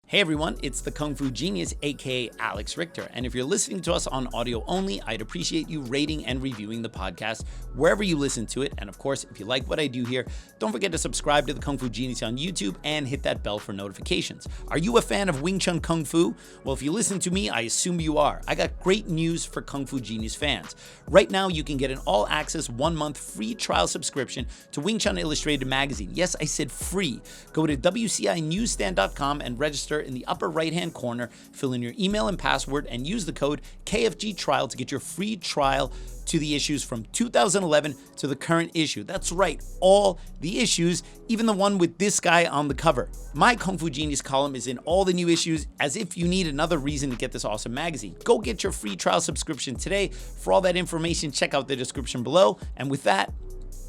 Hey everyone, it's the Kung Fu Genius, aka Alex Richter. And if you're listening to us on audio only, I'd appreciate you rating and reviewing the podcast wherever you listen to it. And of course, if you like what I do here, don't forget to subscribe to the Kung Fu Genius on YouTube and hit that bell for notifications. Are you a fan of Wing Chun Kung Fu? Well, if you listen to me, I assume you are. I got great news for Kung Fu Genius fans. Right now, you can get an all-access 1-month free trial subscription to Wing Chun Illustrated magazine. Yes, I said free. Go to WCInewsstand.com and register in the upper right-hand corner, fill in your email and password, and use the code KFG Trial to get your free trial to the issues from 2011 to the current issue. That's right, all the issues, even the one with this guy on the cover. My Kung Fu Genius column is in all the new issues, as if you need another reason to get this awesome magazine. Go get your free trial subscription today. For all that information, check out the description below. And with that,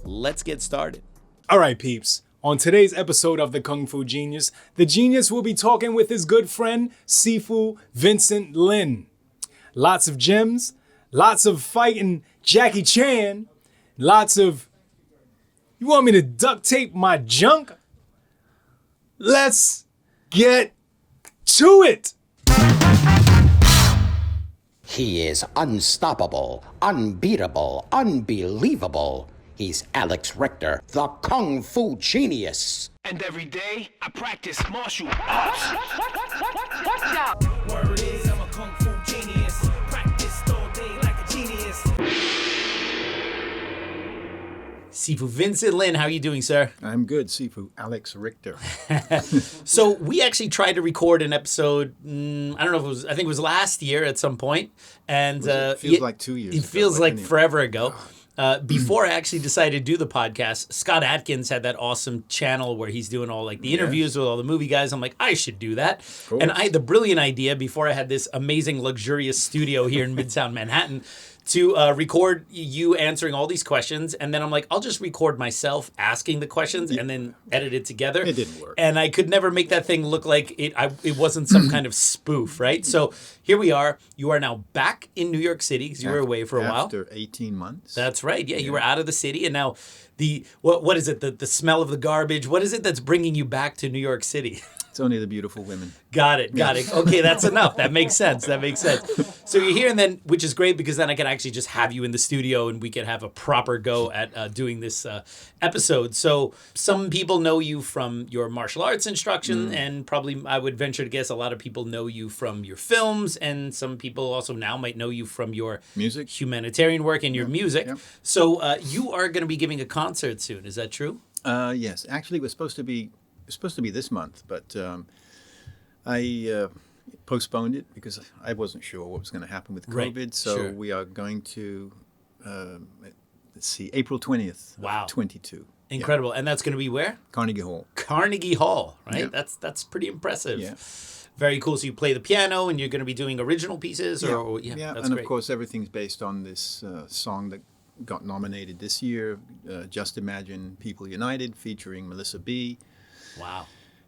let's get started. All right, peeps. On today's episode of the Kung Fu Genius, the genius will be talking with his good friend, Sifu Vincent Lyn. Lots of gems, lots of fighting Jackie Chan, lots of, you want me to duct tape my junk? Let's get to it. He is unstoppable, unbeatable, unbelievable. He's Alex Richter, the Kung Fu Genius. And every day, I practice martial arts. Watch out! Word is, I'm a Kung Fu genius. Practiced all day like a genius. Sifu Vincent Lyn, how are you doing, sir? I'm good, Sifu. Alex Richter. So we actually tried to record an episode, I don't know if it was, I think it was last year at some point. And It feels like 2 years It ago, feels but like anyway. forever ago. Before I actually decided to do the podcast, Scott Adkins had that awesome channel where he's doing all like the interviews with all the movie guys. I'm like, I should do that. And I had the brilliant idea before I had this amazing luxurious studio here in Midtown Manhattan to record you answering all these questions. And then I'm like, I'll just record myself asking the questions and then edit it together. It didn't work. And I could never make that thing look like it wasn't some kind of spoof, right? So here we are. You are now back in New York City because you were away for a while. After 18 months. That's right. Yeah, you were out of the city, and now what is it? The smell of the garbage. What is it that's bringing you back to New York City? It's only the beautiful women. Got it. Okay, that's enough. That makes sense. So you're here, and then, which is great because then I can actually just have you in the studio and we can have a proper go at doing this episode. So some people know you from your martial arts instruction, and probably I would venture to guess a lot of people know you from your films, and some people also now might know you from your Music. humanitarian work and your music. Yep. So you are going to be giving a concert soon. Is that true? Yes. Actually, it was supposed to be this month, but I postponed it because I wasn't sure what was going to happen with COVID. Right, So sure. we are going to, April 20th. Wow. 22. Incredible. And that's going to be where? Carnegie Hall. Carnegie Hall, right? Yeah. That's pretty impressive. Yeah. Very cool. So you play the piano and you're going to be doing original pieces? That's And great. of course, everything's based on this song that got nominated this year, Just Imagine People United, featuring Melissa B. Wow.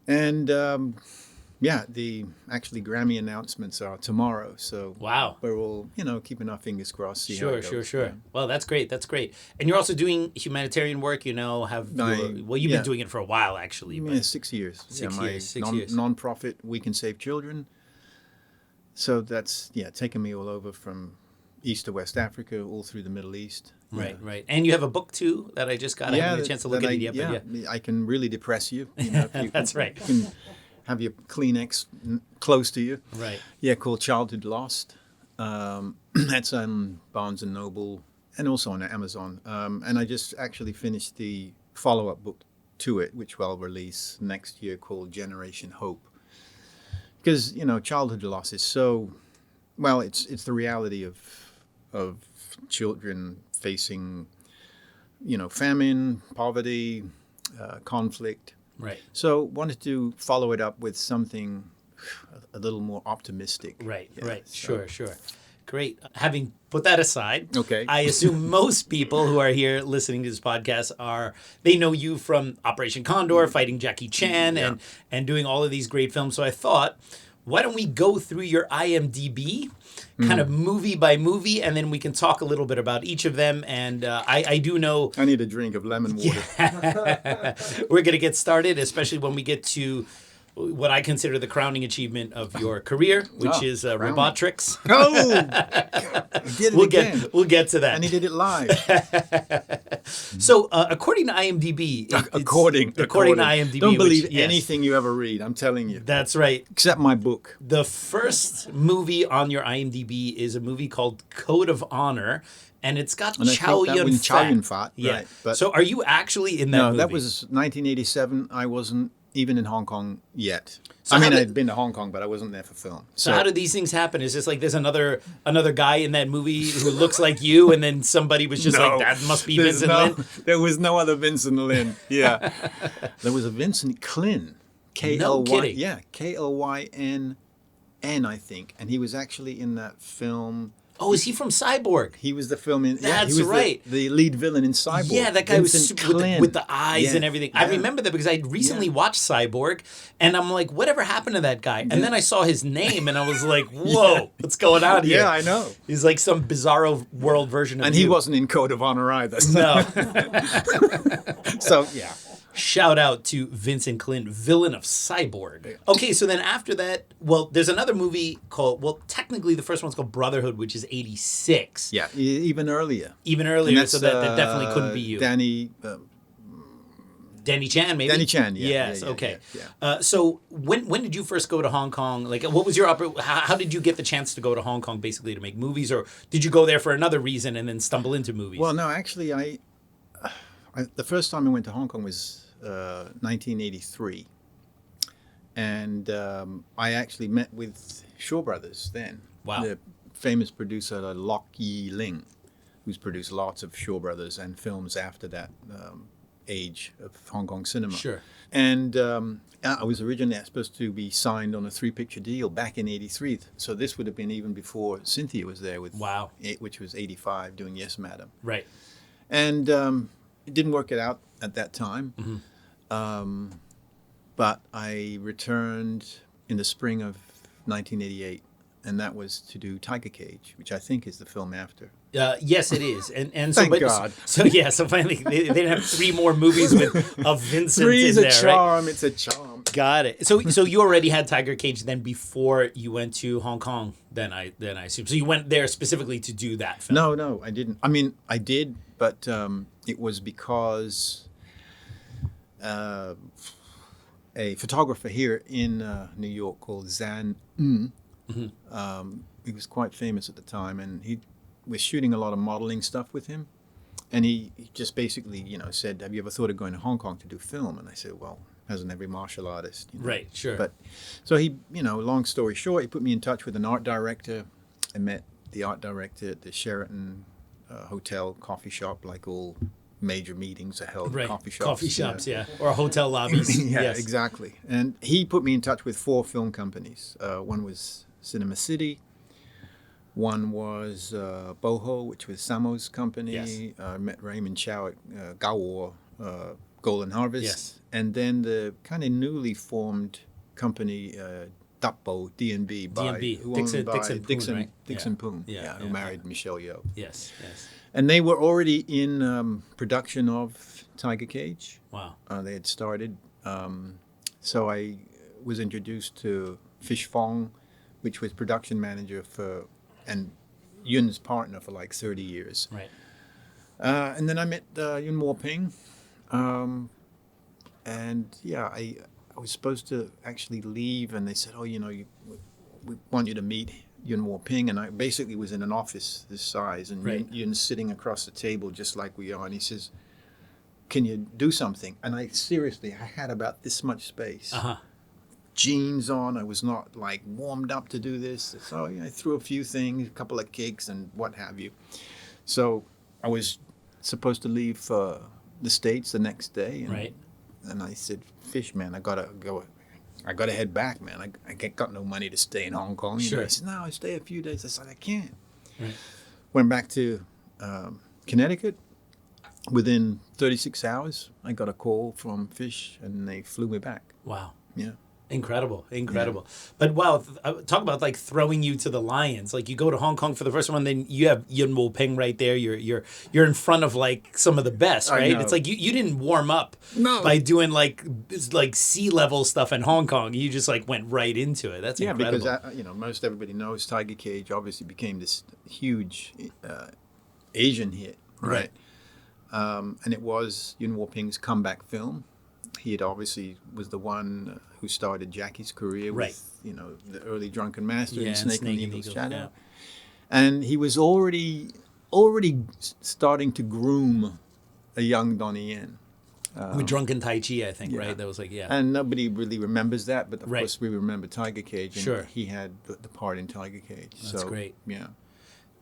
And the actually Grammy announcements are tomorrow. So Wow. we're all, keeping our fingers crossed. See how Sure. it goes. Yeah. Well, that's great. And you're also doing humanitarian work, you've been doing it for a while, actually. But 6 years. 6 my years, 6 years. Non-profit, We Can Save Children. So that's, taken me all over from East to West Africa, all through the Middle East. Right. And you have a book, too, that I just got. I haven't had a chance to look at it yet. But I can really depress you. If you That's right. You can have your Kleenex close to you. Right. Yeah, called Childhood Lost. That's on Barnes & Noble and also on Amazon. And I just actually finished the follow-up book to it, which I'll release next year, called Generation Hope. Because, childhood loss is so... Well, it's the reality of children facing, famine, poverty, conflict. Right. So wanted to follow it up with something a little more optimistic. Right. Yeah, Right. so- Sure. Great. Having put that aside, Okay. I assume most people who are here listening to this podcast they know you from Operation Condor, fighting Jackie Chan, and doing all of these great films. So I thought, why don't we go through your IMDb, kind of movie by movie, and then we can talk a little bit about each of them. And I do know I need a drink of lemon water. we're going to get started, especially when we get to what I consider the crowning achievement of your career, which is robotics. Oh, he did it again. We'll get to that. And he did it live. So, according to IMDb, According to IMDb, don't believe which, yes, anything you ever read. I'm telling you. That's right. Except my book. The first movie on your IMDb is a movie called Code of Honor, and it's got And I Chow think that was Chow Yun-fat, Yeah. right, but- So, are you actually in that movie? No, that was 1987. I wasn't even in Hong Kong yet. So I mean, how did- I'd been to Hong Kong, but I wasn't there for film. So how do these things happen? Is this like there's another guy in that movie who looks like you, and then somebody was just like, that must be there's Vincent Lyn? There was no other Vincent Lyn. Yeah. There was a Vincent Lyn. K-L-Y. No kidding. Yeah, K-L-Y-N-N, I think. And he was actually in that film. Oh, is he from Cyborg? He was the film in. That's he was right. The lead villain in Cyborg. Yeah, that guy was Vincent super Lyn. with the eyes Yeah, and everything. I yeah. remember that because I recently watched Cyborg, and I'm like, whatever happened to that guy? And then I saw his name, and I was like, whoa, what's going on here? Yeah, I know. He's like some bizarro world version of And you. he wasn't in Code of Honor either. No. So, yeah. Shout out to Vincent Lyn, villain of Cyborg. Okay, so then after that, well, there's another movie called, well, technically the first one's called Brotherhood, which is 86. Yeah, even earlier. Even And earlier, that's, so that definitely couldn't be you. Danny Chan, maybe? Danny Chan, yeah. Yes, Yeah, okay. yeah. So when did you first go to Hong Kong? Like, what was your how did you get the chance to go to Hong Kong basically to make movies? Or did you go there for another reason and then stumble into movies? Well, no, actually, I the first time I went to Hong Kong was 1983. And I actually met with Shaw Brothers then. Wow. The famous producer, Lock Yi Ling, who's produced lots of Shaw Brothers and films after that age of Hong Kong cinema. Sure. And I was originally supposed to be signed on a 3-picture deal back in 83. So this would have been even before Cynthia was there with, Wow. Which was 85, doing Yes, Madam. Right. And it didn't work it out at that time. But I returned in the spring of 1988, and that was to do Tiger Cage, which I think is the film after. Yes, it is, and so Thank God. So finally they didn't have 3 more movies of Vincent Three's in a there, right? charm. It's a charm. Got it. So you already had Tiger Cage then before you went to Hong Kong. Then I assume. So you went there specifically to do that film. No, I didn't. I mean, I did, but it was because a photographer here in New York called Zan he was quite famous at the time, and he was shooting a lot of modeling stuff with him. And he just basically, said, "Have you ever thought of going to Hong Kong to do film?" And I said, "Well, hasn't every martial artist?" Right, sure. But so he, long story short, he put me in touch with an art director. I met the art director at the Sheraton Hotel coffee shop, like all major meetings are held Right. at coffee shops. Coffee shops, yeah. Or hotel lobbies. Yeah, Yes. exactly. And he put me in touch with 4 film companies. One was Cinema City. One was Boho, which was Samo's company. Yes. I met Raymond Chow at Gawo, Golden Harvest. Yes. And then the kind of newly formed company, Dappo, D&B, D&B, who Dixon- owned by Dixon Poon, right? Dixon Yeah. Poon, Yeah, who yeah, married Michelle Yeoh. Yes, yes. And they were already in production of Tiger Cage. Wow. They had started. So I was introduced to Fish Fong, which was production manager and Yun's partner for like 30 years. Right. And then I met Yun Mo Ping. And yeah, I was supposed to actually leave, and they said, "Oh, we want you to meet Yun Mo Ping." And I basically was in an office this size, and Right. Yun's sitting across the table just like we are, and he says, "Can you do something?" And I had about this much space. Uh-huh. Jeans on. I was not like warmed up to do this. So I threw a few things, a couple of kicks and what have you. So I was supposed to leave for the States the next day. And, Right. And I said, "Fish, man, I gotta go. I gotta head back, man. I got no money to stay in Hong Kong." Sure. He said, "No, I stay a few days." I said, "I can't." Right. Went back to Connecticut. Within 36 hours, I got a call from Fish, and they flew me back. Wow. Yeah. Incredible. But wow, talk about like throwing you to the lions. Like you go to Hong Kong for the first one, then you have Yuen Woo Ping right there. You're in front of like some of the best, right? It's like you didn't warm up by doing like sea level stuff in Hong Kong. You just like went right into it. That's incredible. Because most everybody knows Tiger Cage obviously became this huge Asian hit, right? And it was Yuen Woo Ping's comeback film. He had obviously was the one who started Jackie's career with, the early Drunken Master and Snake and Eagle's Shadow. Yeah. And he was already starting to groom a young Donnie Yen. With Drunken Tai Chi, I think, right? That was like, And nobody really remembers that, but of course we remember Tiger Cage. And he had the part in Tiger Cage. That's great. Yeah.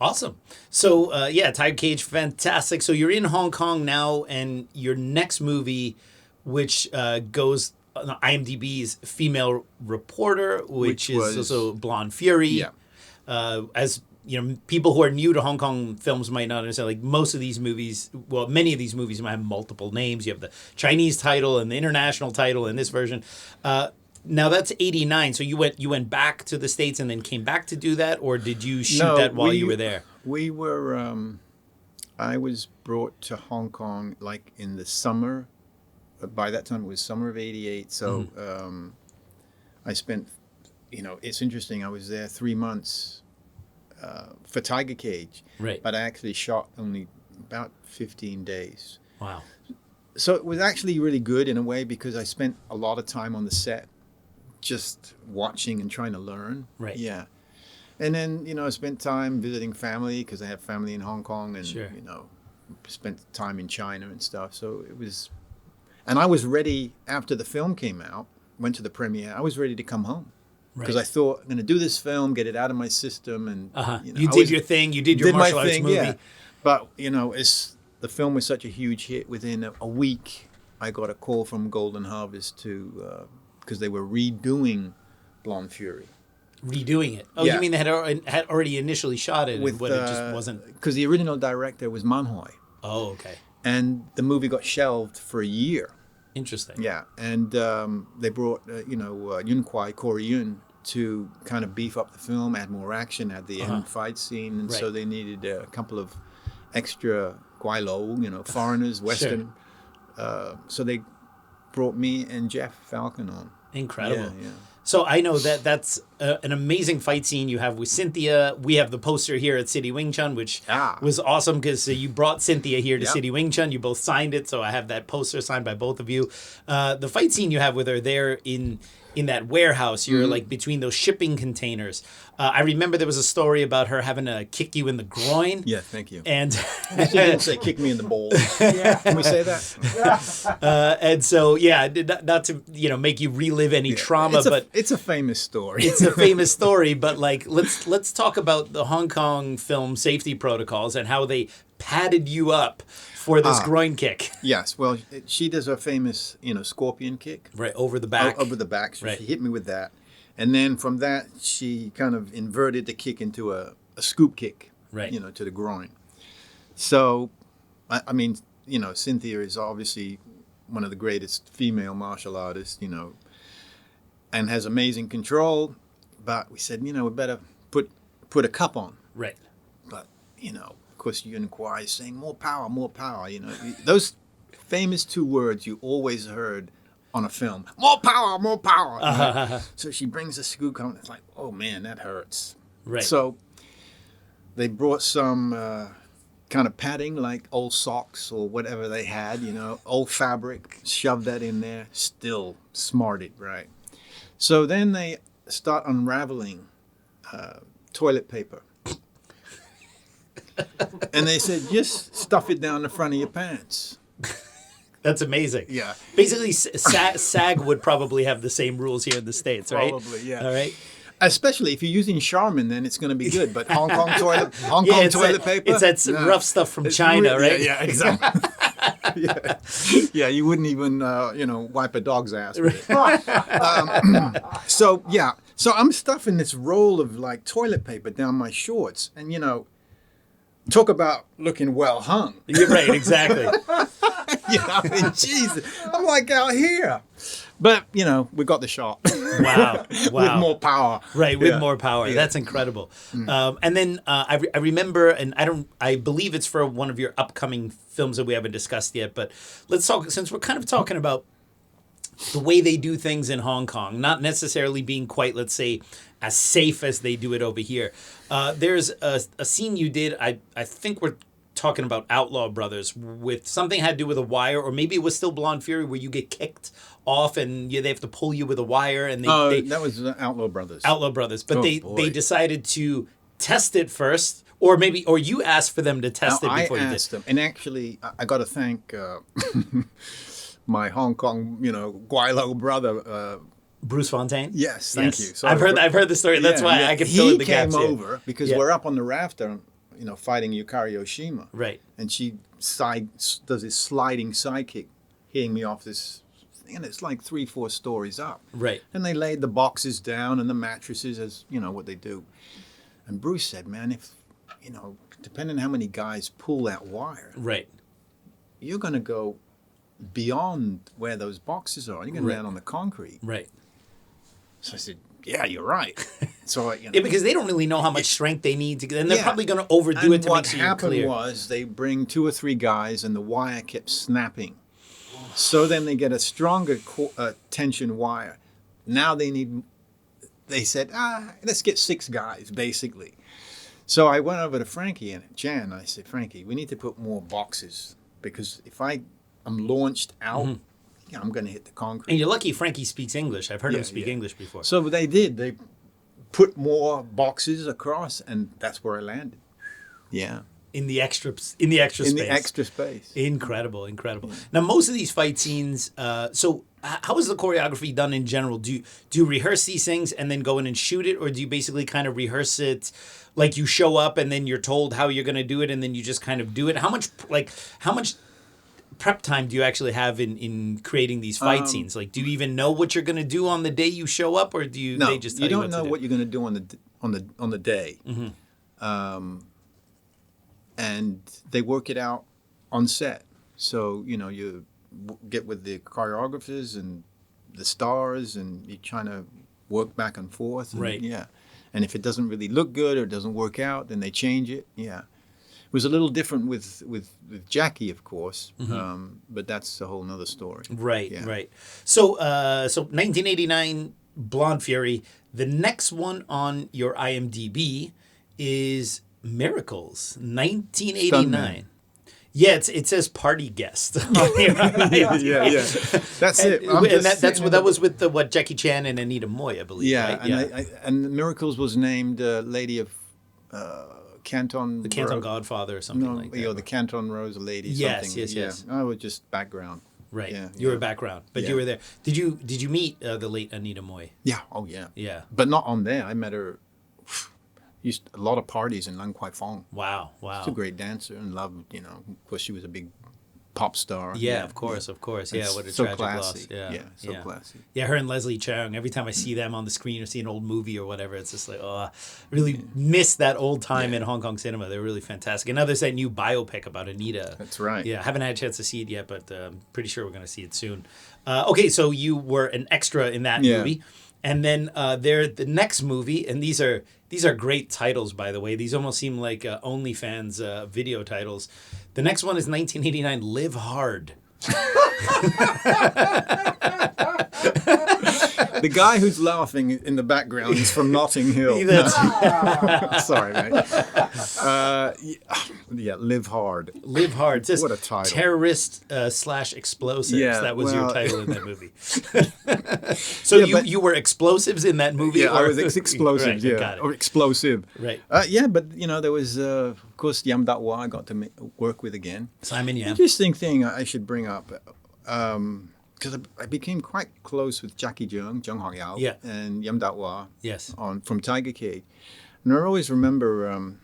Awesome. So, Tiger Cage, fantastic. So you're in Hong Kong now, and your next movie, which goes on IMDb's Female Reporter, which is also Blonde Fury. Yeah. As people who are new to Hong Kong films might not understand, like most of these movies, well, many of these movies might have multiple names. You have the Chinese title and the international title in this version. Now that's 89. So you went back to the States and then came back to do that, or did you shoot that while you were there? We were. I was brought to Hong Kong like in the summer. By that time, it was summer of '88. So I spent, it's interesting. I was there 3 months for Tiger Cage, right? But I actually shot only about 15 days. Wow. So it was actually really good in a way because I spent a lot of time on the set, just watching and trying to learn. Right. Yeah. And then I spent time visiting family because I have family in Hong Kong, and spent time in China and stuff. So it was. And I was ready after the film came out, went to the premiere. I was ready to come home because I thought I'm going to do this film, get it out of my system, and you did your thing. You did your martial arts movie. Yeah. But the film was such a huge hit. Within a week, I got a call from Golden Harvest because they were redoing Blonde Fury. Redoing it? Oh, you mean they had already initially shot it, but it just wasn't? Because the original director was Man Hoi. Oh, okay. And the movie got shelved for a year. Interesting. Yeah, and they brought Yun Kwai, Corey Yun, to kind of beef up the film, add more action, add the end fight scene, and so they needed a couple of extra Kwai Lo, foreigners, Western. So they brought me and Jeff Falcon on. Incredible. Yeah. So I know that's an amazing fight scene you have with Cynthia. We have the poster here at City Wing Chun, which was awesome because you brought Cynthia here to City Wing Chun. You both signed it, so I have that poster signed by both of you. The fight scene you have with her there in that warehouse, you're like between those shipping containers. I remember there was a story about her having to kick you in the groin. Yeah, thank you. And she didn't say kick me in the balls. Can we say that? And so, not to make you relive any trauma, but it's a famous story. It's a famous story, but like let's talk about the Hong Kong film safety protocols and how they padded you up for this groin kick. Yes, well, she does her famous, scorpion kick. Right, over the back. Over the back. So she hit me with that. And then from that, she kind of inverted the kick into a scoop kick, right? To the groin. So, I mean, Cynthia is obviously one of the greatest female martial artists, and has amazing control. But we said, we better put a cup on. Right. But, of course, Yun Kwai is saying more power, those famous two words you always heard on a film, more power, right? So she brings a scoop on, it's like, oh man, that hurts. Right. So they brought some kind of padding, like old socks or whatever they had, old fabric, shoved that in there, still smarted, right? So then they start unraveling toilet paper. And they said, just stuff it down the front of your pants. That's amazing. Yeah. Basically, SAG would probably have the same rules here in the States, right? Probably, yeah. All right. Especially if you're using Charmin, then it's going to be good. But Hong Kong toilet paper? It's that rough stuff from China, right? Yeah, exactly. Yeah, you wouldn't even, wipe a dog's ass with it. So I'm stuffing this roll of like toilet paper down my shorts, and talk about looking well hung. You're right, exactly. You know, I mean, Jesus, I'm like out here. But, you know, we got the shot. Wow. With more power. Right, with Yeah. more power. Yeah. That's incredible. And then I remember, and I believe it's for one of your upcoming films that we haven't discussed yet, but let's talk, since we're kind of talking about the way they do things in Hong Kong, not necessarily being quite, let's say, as safe as they do it over here. There's a scene you did, I think we're talking about Outlaw Brothers, with something had to do with a wire, or maybe it was still Blonde Fury, where you get kicked off and they have to pull you with a wire. And That was Outlaw Brothers. Outlaw Brothers. But they boy. decided to test it first, or you asked for them to test it before I you did. asked them, and actually, I got to thank my Hong Kong, Guaylo brother. Bruce Fontaine? Yes, thank you. Sorry. I've heard the story. That's why I can fill in the gaps. He here. came over because Yeah. we're up on the rafter, fighting Yukari Oshima. Right. And she does this sliding sidekick, hitting me off this thing, and it's like 3-4 stories up. Right. And they laid the boxes down and the mattresses, as what they do. And Bruce said, man, if, depending on how many guys pull that wire, Right. you're going to go beyond where those boxes are. You're going to land on the concrete. Right. So I said, yeah, you're right. So, Yeah, because they don't really know how much strength they need to get, and they're Yeah. probably going to overdo And it to what make sure happened you're clear. was they bring 2 or 3 guys and the wire kept snapping. So then they get a stronger tension wire. Now they said, let's get 6 guys, basically. So I went over to Frankie and Jan. I said, Frankie, we need to put more boxes, because if I'm launched out, I'm going to hit the concrete. And you're lucky Frankie speaks English. I've heard him Yeah, speak yeah. English before. So they did. They put more boxes across, and that's where I landed. Yeah. In the extra space. In the extra space. Incredible. Now, most of these fight scenes, so how is the choreography done in general? Do you rehearse these things and then go in and shoot it, or do you basically kind of rehearse it like you show up and then you're told how you're going to do it and then you just kind of do it? How much prep time do you actually have in creating these fight scenes? Like, do you even know what you're going to do on the day you show up, or do No, they just tell you don't what know to what do? you're going to do on the day. And they work it out on set. So, you get with the choreographers and the stars, and you're trying to work back and forth. And, Right. Yeah. And if it doesn't really look good or it doesn't work out, then they change it. Yeah. It was a little different with Jackie, of course, but that's a whole nother story. Right, Yeah. right. So 1989, Blonde Fury. The next one on your IMDb is Miracles, 1989. Stuntman. Yeah, it says party guest. yeah. That's it. I'm And just that sitting was with Jackie Chan and Anita Moy, I believe. Yeah, right? and and Miracles was named Lady of Canton. The Canton Road. Godfather or something No, like that. the Canton Rose Lady. Yes, something. yes, yeah. yes. I was just background. Right. Yeah, You were yeah. background, but you Yeah. were there. Did you meet the late Anita Moy? Yeah. Oh yeah. Yeah. But not on there. I met her. Used a lot of parties in Lang Kwai Fong. Wow. She's a great dancer and loved. Of course, she was a big pop star. Yeah, of course. Yeah, It's what a so tragic classy. loss. Yeah, so classy. Yeah, her and Leslie Cheung. Every time I see them on the screen or see an old movie or whatever, it's just like, I really miss that old time in Hong Kong cinema. They're really fantastic. And now there's that new biopic about Anita. That's right. Yeah, I haven't had a chance to see it yet, but I'm pretty sure we're going to see it soon. Okay, so you were an extra in that movie. And then the next movie, and these are great titles, by the way. These almost seem like OnlyFans video titles. The next one is 1989, Live Hard. The guy who's laughing in the background is from Notting Hill. Sorry, mate. Live Hard. Live Hard. It says What a title. Terrorist / explosives. Yeah, that was your well- title in that movie. So you were explosives in that movie? Yeah, I or- was explosives. Right, Yeah, got it. or explosive. Right. But there was of course Yam Dat Wah I got to work with again. Simon Yam. Interesting thing I should bring up, because I became quite close with Jackie Jung Hong Yao, Yeah. and Yam Dat Wah Yes. from Tiger Cage, and I always remember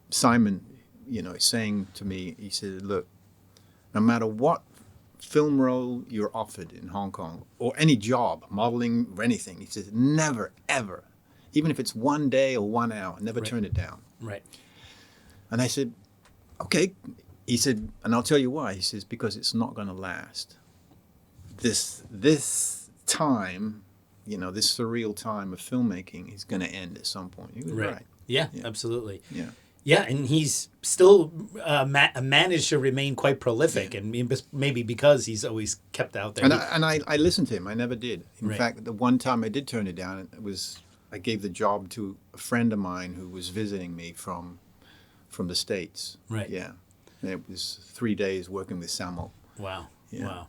Simon, saying to me, he said, "Look, no matter what film role you're offered in Hong Kong or any job, modeling or anything," he says, "never ever, even if it's 1 day or 1 hour, never turn it down." Right. And I said, "Okay, he said, and I'll tell you why. He says, because it's not going to last. This time, this surreal time of filmmaking is going to end at some point. He was right. Yeah, absolutely. Yeah. Yeah, and he's still managed to remain quite prolific, and maybe because he's always kept out there. And I listened to him. I never did. In Right. fact, the one time I did turn it down, I gave the job to a friend of mine who was visiting me from the States. Right. Yeah. And it was 3 days working with Samo. Wow. Yeah. Wow.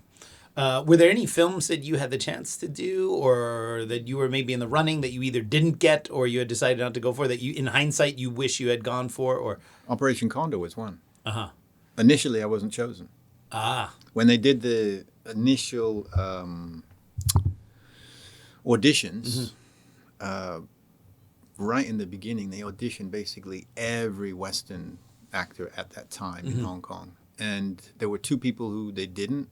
Were there any films that you had the chance to do, or that you were maybe in the running that you either didn't get, or you had decided not to go for, that you, in hindsight, you wish you had gone for, or? Operation Condor was one. Uh-huh. Initially, I wasn't chosen. Ah. When they did the initial auditions, right in the beginning, they auditioned basically every Western actor at that time in Hong Kong. And there were two people who they didn't.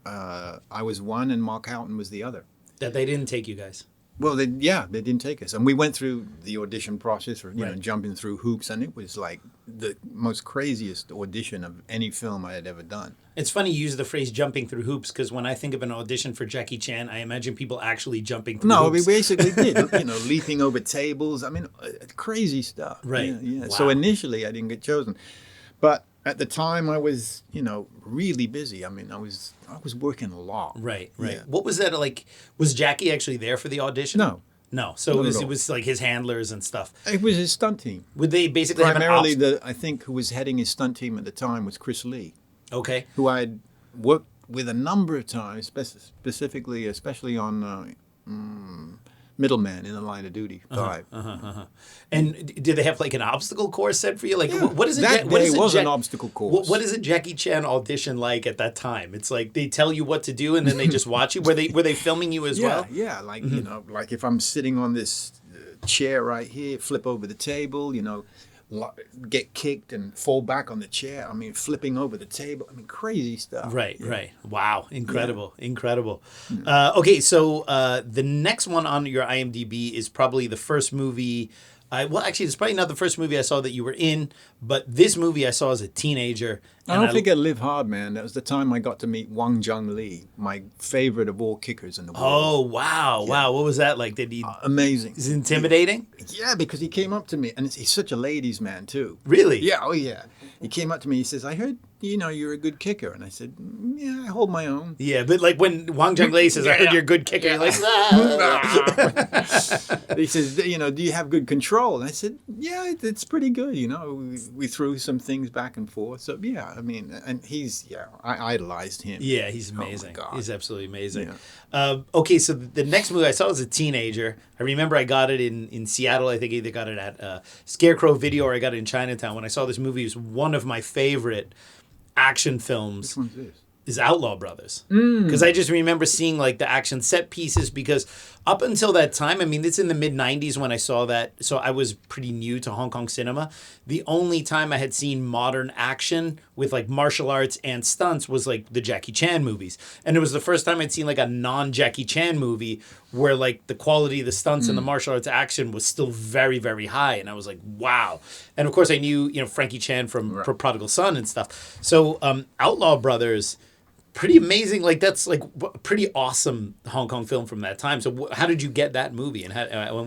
I was one, and Mark Houghton was the other. That they didn't take you guys. Well, they didn't take us, and we went through the audition process, or Right. jumping through hoops, and it was like the most craziest audition of any film I had ever done. It's funny you use the phrase jumping through hoops, because when I think of an audition for Jackie Chan, I imagine people actually jumping through No, hoops. we basically did, leaping over tables. I mean, crazy stuff. Right. Yeah. Wow. So initially, I didn't get chosen, but at the time, I was, really busy. I mean, I was working a lot. Right. Yeah. What was that like? Was Jackie actually there for the audition? No. So Not at it all. was like his handlers and stuff. It was his stunt team. Would they basically Primarily, have an I think who was heading his stunt team at the time was Chris Lee, Okay. who I'd worked with a number of times, especially on Middleman in the Line of Duty 5. And did they have like an obstacle course set for you? Like, what is it? That what day is it was an obstacle course. What is a Jackie Chan audition like at that time? It's like they tell you what to do and then they just watch you. Were they filming you as well? Yeah, like like if I'm sitting on this chair right here, flip over the table, get kicked and fall back on the chair. I mean, flipping over the table. I mean, crazy stuff. Right. Wow. Incredible. Okay, so the next one on your IMDb is probably the first movie. Actually, it's probably not the first movie I saw that you were in, but this movie I saw as a teenager. I don't forget Live Hard, man. That was the time I got to meet Wang Lee, my favorite of all kickers in the world. Oh, wow. Wow. What was that like? Did he... Amazing. Is it intimidating? Yeah, because he came up to me, and he's such a ladies' man, too. Really? Yeah, oh yeah. He came up to me, he says, I heard, you're a good kicker. And I said, yeah, I hold my own. Yeah, but like when Wang Lee says, I heard you're a good kicker, you're like, He says, do you have good control? And I said, yeah, it's pretty good. We threw some things back and forth. So, yeah, I mean, and I idolized him. Yeah, he's amazing. Oh, my God. He's absolutely amazing. Okay, so the next movie I saw as a teenager, I remember I got it in Seattle. I think I either got it at Scarecrow Video or I got it in Chinatown. When I saw this movie, it was one of my favorite action films. Which one's this? Is Outlaw Brothers. Because I just remember seeing like the action set pieces, because up until that time, I mean, it's in the mid-90s when I saw that, so I was pretty new to Hong Kong cinema. The only time I had seen modern action with like martial arts and stunts was like the Jackie Chan movies. And it was the first time I'd seen like a non-Jackie Chan movie where like the quality of the stunts and the martial arts action was still very, very high. And I was like, wow. And of course I knew, Frankie Chan from Prodigal Son and stuff. So Outlaw Brothers... pretty amazing. Like that's like a pretty awesome Hong Kong film from that time. So how did you get that movie, and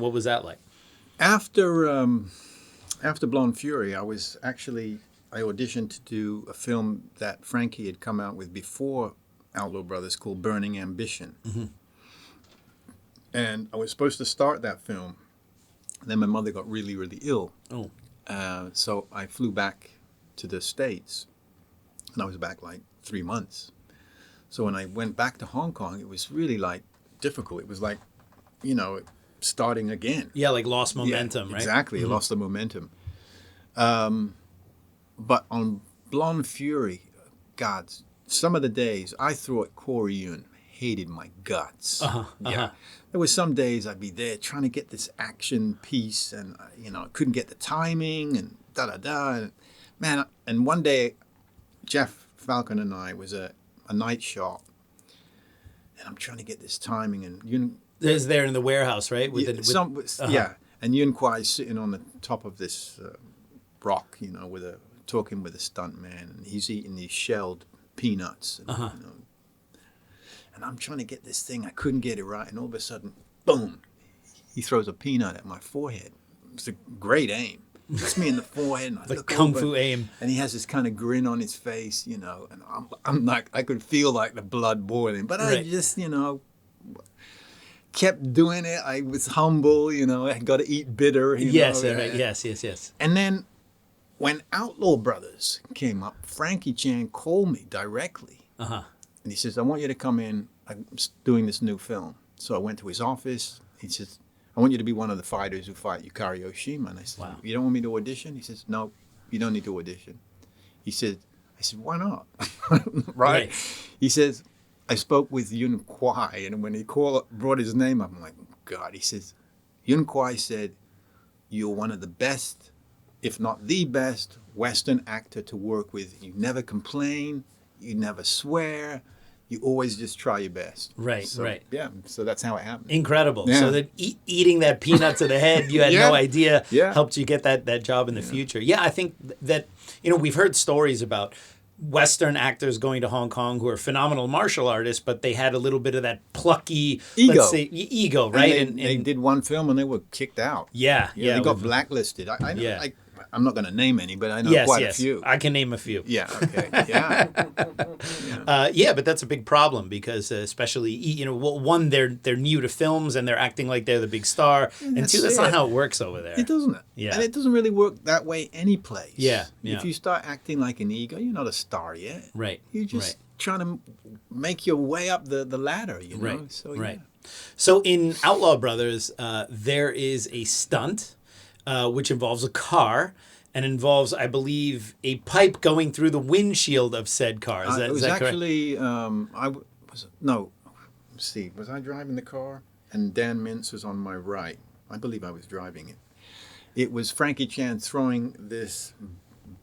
what was that like? After Blonde Fury, I auditioned to do a film that Frankie had come out with before Outlaw Brothers called Burning Ambition. And I was supposed to start that film. Then my mother got really, really ill. So I flew back to the States, and I was back like 3 months. So when I went back to Hong Kong, it was really like difficult. It was like, starting again. Yeah, like lost momentum, right? Exactly, lost the momentum. But on Blonde Fury, God, some of the days I thought Corey Yun hated my guts. There were some days I'd be there trying to get this action piece, and I couldn't get the timing, and man. And one day, Jeff Falcon and I was a night shot, and I'm trying to get this timing, and Yun. There's there in the warehouse, right? And Yun Kwai's sitting on the top of this rock, with a talking with a stunt man, and he's eating these shelled peanuts. And, you know, and I'm trying to get this thing. I couldn't get it right. And all of a sudden, boom, he throws a peanut at my forehead. It's a great aim. Hits me in the forehead. And I The look kung over, fu aim. and he has this kind of grin on his face, you know. And I'm like, I could feel like the blood boiling. But I Right. just, you know, kept doing it. I was humble, you know. I got to eat bitter. You Yes, know? right. Yes. And then when Outlaw Brothers came up, Frankie Chan called me directly. Uh-huh. And he says, I want you to come in. I'm doing this new film. So I went to his office. He says, I want you to be one of the fighters who fight Yukari Oshima. And I said, Wow. You don't want me to audition? He says, no, you don't need to audition. He said, I said, why not? right? He says, I spoke with Yun Kwai. And when he brought his name up, I'm like, God. He says, Yun Kwai said, you're one of the best, if not the best, Western actor to work with. You never complain. You never swear. You always just try your best. Right, So, right. Yeah, so that's how it happened. Incredible. Yeah. So that eating that peanut to the head, you had no idea, Yeah. helped you get that job in the future. Yeah, I think that, you know, we've heard stories about Western actors going to Hong Kong who are phenomenal martial artists, but they had a little bit of that plucky Ego. let's say, ego, right? And they did one film and they were kicked out. Yeah. They got with- blacklisted. I know. Yeah. I'm not going to name any, but I know quite a few. I can name a few. Yeah. Okay. Yeah. Yeah, but that's a big problem because especially, you know, well, one, they're new to films and they're acting like they're the big star. And two, that's not how it works over there. It doesn't. Yeah. And it doesn't really work that way any place. Yeah, If you start acting like an ego, you're not a star yet. Right. You're just trying to make your way up the ladder, you know? Right. So, Right. So in Outlaw Brothers, there is a stunt which involves a car and involves, I believe, a pipe going through the windshield of said car. Is it was that correct? actually, was I driving the car? And Dan Mintz was on my right. I believe I was driving it. It was Frankie Chan throwing this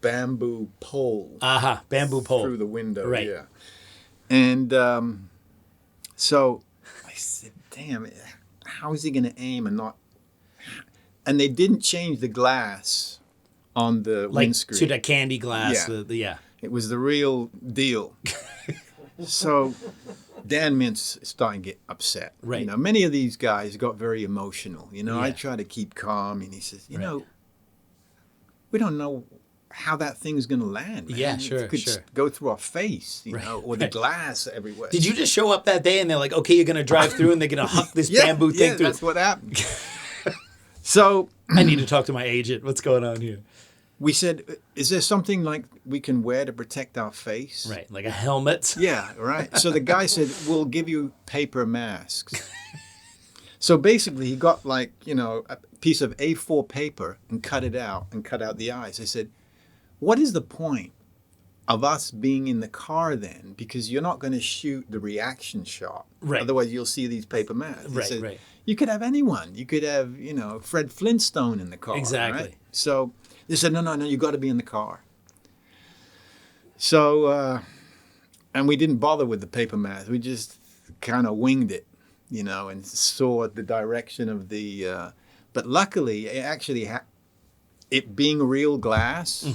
bamboo pole. Bamboo pole. Through the window, Right. yeah. And so I said, damn, how is he going to aim and not... And they didn't change the glass on the Like windscreen. to the candy glass. Yeah. Yeah. It was the real deal. So Dan Mintz is starting to get upset. Right. You know, many of these guys got very emotional. You know, I Yeah. try to keep calm, and he says, you Right. know, we don't know how that thing's going to land. Man. Yeah, sure, It could sure. go through our face, you Right, know, or the right. glass everywhere. Did you just show up that day and they're like, okay, you're going to drive through and they're going to huck this bamboo thing yeah, through? that's what happened. So I need to talk to my agent. What's going on here? we said, is there something like we can wear to protect our face? Right. Like a helmet. Yeah, right. So the guy said, we'll give you paper masks. So basically he got like, you know, a piece of A4 paper and cut it out and cut out the eyes. I said, what is the point of us being in the car then? Because you're not going to shoot the reaction shot. Right. Otherwise you'll see these paper masks. He Right, said, right. You could have anyone. You could have, you know, Fred Flintstone in the car. Exactly. Right? So they said, no, you got to be in the car. So, and we didn't bother with the paper mask. We just kind of winged it, you know, and saw the direction of the, but luckily it actually, it being real glass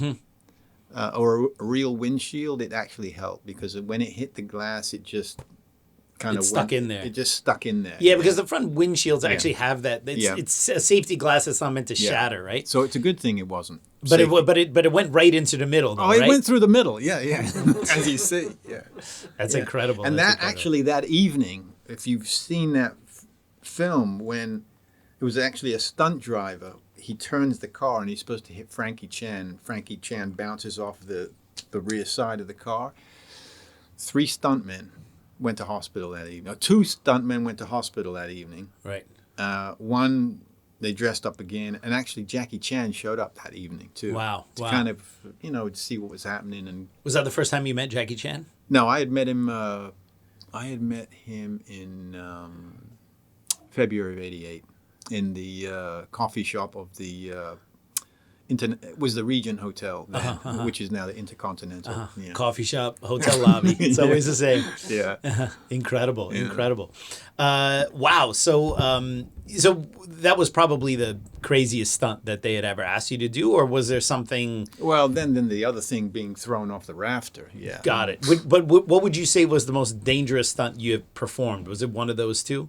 or a real windshield, it actually helped because when it hit the glass, it just kind of stuck in there. It just stuck in there. Yeah, because the front windshields actually have that. It's, Yeah. it's a safety glass that's not meant to Yeah. shatter, right? So it's a good thing it wasn't. But safety. it went right into the middle, though, Oh, it right? went through the middle. Yeah. As you see, yeah. That's Yeah. incredible. And That's that actually, that evening, if you've seen that film, when it was actually a stunt driver, he turns the car and he's supposed to hit Frankie Chan. Frankie Chan bounces off the rear side of the car. 3 stuntmen went to hospital that evening. 2 stuntmen went to hospital that evening. right. One, they dressed up again, and actually Jackie Chan showed up that evening too. Wow, To wow. kind of, you know, to see what was happening. And Was that the first time you met Jackie Chan? no, I had met him. In February of '88 in the coffee shop of the it was the Regent Hotel, then, which is now the Intercontinental. Yeah. Coffee shop, hotel lobby. It's always the same. Yeah. Incredible. Wow. So that was probably the craziest stunt that they had ever asked you to do, or was there something? Well, then the other thing being thrown off the rafter. Yeah. Got it. But what would you say was the most dangerous stunt you have performed? Was it one of those two?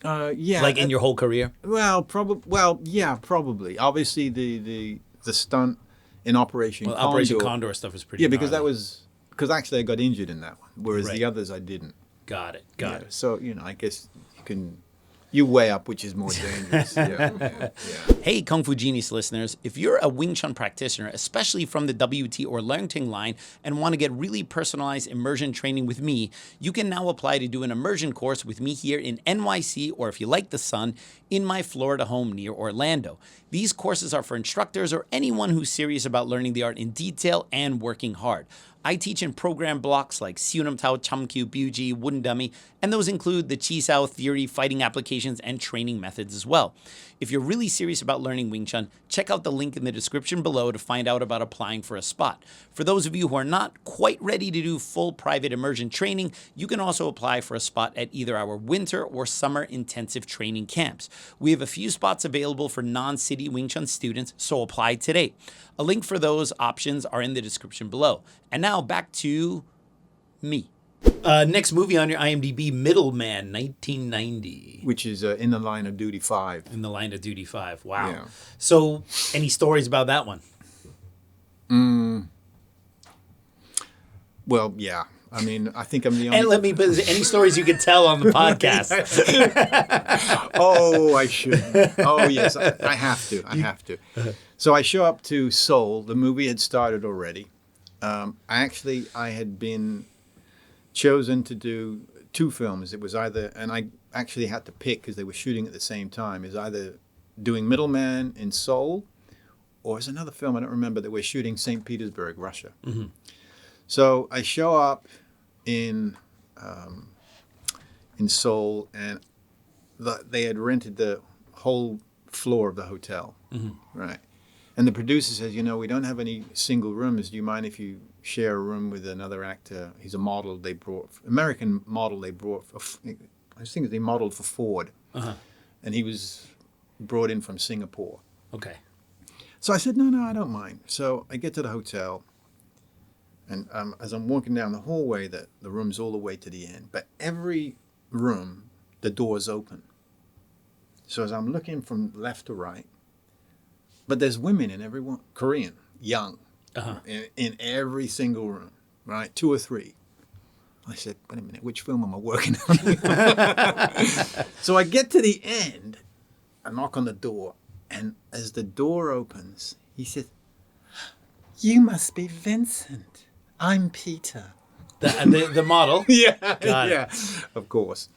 Yeah. Like in your whole career? Well, probably. Well, yeah, probably. Obviously, the stunt in Operation Condor. Operation Condor stuff was pretty. Yeah, because gnarly. because actually I got injured in that one, whereas Right. the others I didn't. Got it. So I guess you weigh up which is more dangerous. Yeah. Hey, Kung Fu Genius listeners, if you're a Wing Chun practitioner, especially from the WT or Learning Ting line, and want to get really personalized immersion training with me, you can now apply to do an immersion course with me here in NYC, or if you like the sun, in my Florida home near Orlando. These courses are for instructors or anyone who's serious about learning the art in detail and working hard. I teach in program blocks like Siunam Tao, Chamkyu, Buji, Wooden Dummy, and those include the Chi Sao theory, fighting applications, and training methods as well. If you're really serious about learning Wing Chun, check out the link in the description below to find out about applying for a spot. For those of you who are not quite ready to do full private immersion training, you can also apply for a spot at either our winter or summer intensive training camps. We have a few spots available for non-city Wing Chun students, so apply today. A link for those options are in the description below. And now back to me. Next movie on your IMDb, Middleman, 1990. Which is in the line of duty 5. In the line of duty 5. Wow. Yeah. So, any stories about that one? Well, yeah. I mean, I think I'm the only. And let me put any stories you could tell on the podcast. Oh, I should. Oh, yes. I have to. I have to. So I show up to Seoul. The movie had started already. I had been chosen to do 2 films. It was either, and I actually had to pick because they were shooting at the same time, is either doing Middleman in Seoul, or is another film I don't remember that we're shooting St. Petersburg, Russia. Mm-hmm. So I show up in Seoul, and they had rented the whole floor of the hotel, right? And the producer says, we don't have any single rooms. Do you mind if you share a room with another actor? He's a model they brought, American model they brought. I think they modeled for Ford, and he was brought in from Singapore. Okay. So I said, no, I don't mind. So I get to the hotel, and as I'm walking down the hallway, the room's all the way to the end. But every room, the door's open. So as I'm looking from left to right, but there's women in every one, Korean, young, in every single room, right? 2 or 3. I said, wait a minute, which film am I working on? So I get to the end, I knock on the door, and as the door opens, he says, "You must be Vincent. I'm Peter." The model? Yeah, Got it. yeah, of course.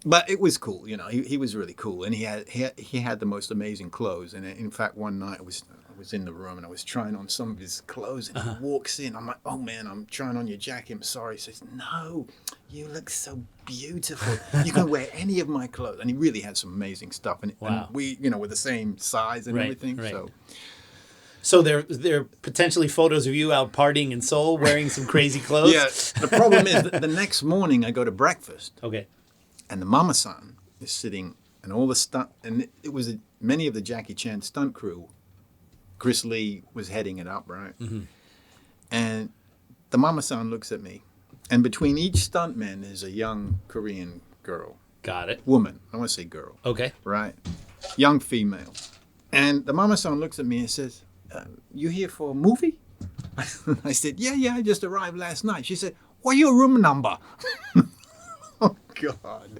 But it was cool, he was really cool, and he had the most amazing clothes. And in fact, one night I was in the room and I was trying on some of his clothes, and he walks in. I'm like, "Oh man, I'm trying on your jacket. I'm sorry." He says, "No, you look so beautiful. You can wear any of my clothes." And he really had some amazing stuff. And, wow. and we, we're the same size and everything. Right. So. So there are potentially photos of you out partying in Seoul wearing some crazy clothes? Yeah. The problem is that the next morning I go to breakfast. Okay. And the mama-san is sitting, and all the stunt, and it was many of the Jackie Chan stunt crew. Chris Lee was heading it up, right? Mm-hmm. And the mama-san looks at me, and between each stuntman is a young Korean girl. Got it. Woman. I want to say girl. Okay. Right? Young female. And the mama-san looks at me and says, "You here for a movie?" I said, yeah, I just arrived last night. She said, "What's your room number?" Oh, God.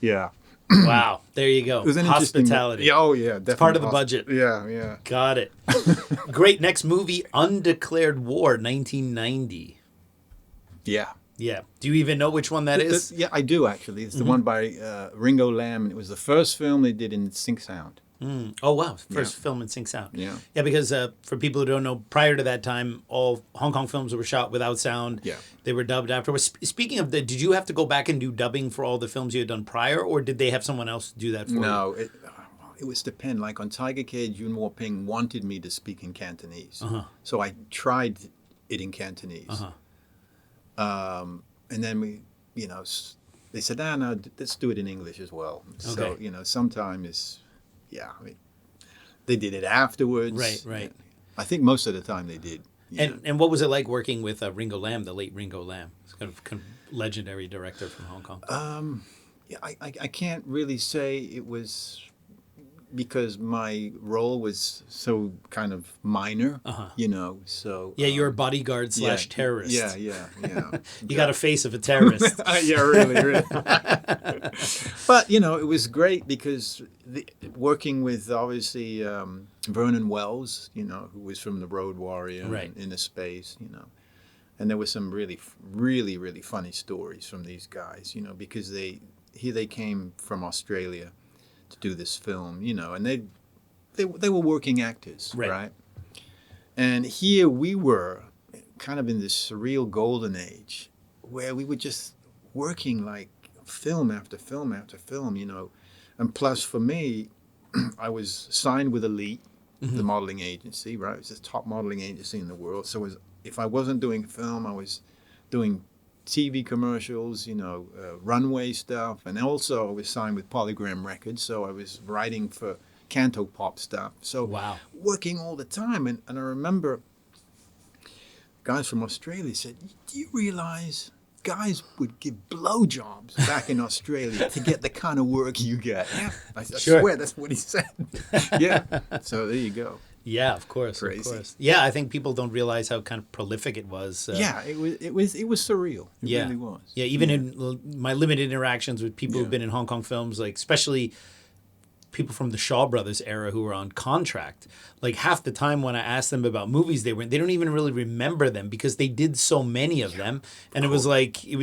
Yeah. Wow. There you go. It was an interesting- Hospitality. Yeah, oh, yeah. Definitely. Part of the budget. Yeah. Got it. Great. Next movie, Undeclared War, 1990. Yeah. Yeah. Do you even know which one that is? Yeah, I do, actually. It's the one by Ringo Lam, and it was the first film they did in sync sound. Oh, wow. First film in sync sound. Yeah. Yeah, because for people who don't know, prior to that time, all Hong Kong films were shot without sound. Yeah. They were dubbed afterwards. Speaking of that, did you have to go back and do dubbing for all the films you had done prior, or did they have someone else do that for you? No, it was depend. Like on Tiger Cage, Yuen Wo Ping wanted me to speak in Cantonese, so I tried it in Cantonese. And then they said, no, let's do it in English as well. So sometimes, they did it afterwards. Right. I think most of the time they did. And what was it like working with Ringo Lam, the late Ringo Lam? He's kind of legendary director from Hong Kong. I can't really say it was because my role was so kind of minor, so... Yeah, you're a bodyguard / terrorist. Yeah. You got a face of a terrorist. Yeah, really. But, it was great because working with, obviously, Vernon Wells, who was from The Road Warrior and Inner Space, and there were some really, really, really funny stories from these guys, because they came from Australia to do this film, and they were working actors, right? And here we were kind of in this surreal golden age where we were just working like film after film after film, and plus for me, I was signed with Elite, the modeling agency, right? It was the top modeling agency in the world. So if I wasn't doing film, I was doing TV commercials, runway stuff, and also I was signed with Polygram Records, so I was writing for Canto Pop stuff. So working all the time, and I remember guys from Australia said, "Do you realize guys would give blowjobs back in Australia to get the kind of work you get?" Yeah, I swear that's what he said. Yeah, so there you go. Yeah, of course. Crazy. Of course. Yeah, I think people don't realize how kind of prolific it was. It was surreal. It really was. Yeah, even in my limited interactions with people who've been in Hong Kong films, like especially people from the Shaw Brothers era who were on contract, like half the time when I asked them about movies they don't even really remember them because they did so many of them, and it was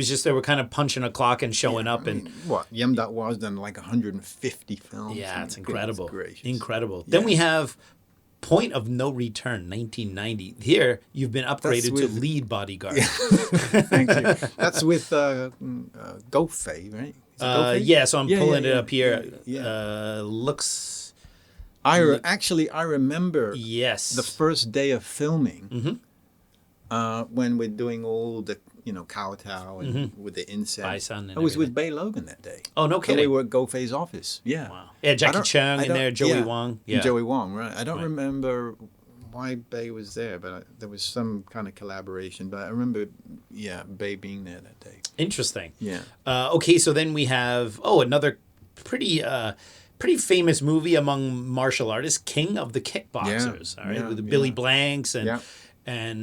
just they were kind of punching a clock and showing up. And what Yem Dat Was done like 150 films. Yeah, it's incredible. Incredible. Yeah. Then we have Point of No Return, 1990. Here, you've been upgraded to lead bodyguard. Thank you. That's with Go Fei, right? Yeah, so I'm pulling it up here. Looks... I remember the first day of filming when we're doing all the, kowtow and with the incense. I was with Bay Logan that day. Oh, no kidding. So we were at Go Fei's office. Yeah. Wow. Yeah, Jackie Chung in there, Joey Wang. Yeah. Joey Wang, right. I don't remember why Bay was there, but there was some kind of collaboration. But I remember, Bay being there that day. Interesting. Yeah. Okay, so then we have, another pretty famous movie among martial artists, King of the Kickboxers. All right, with Billy Blanks and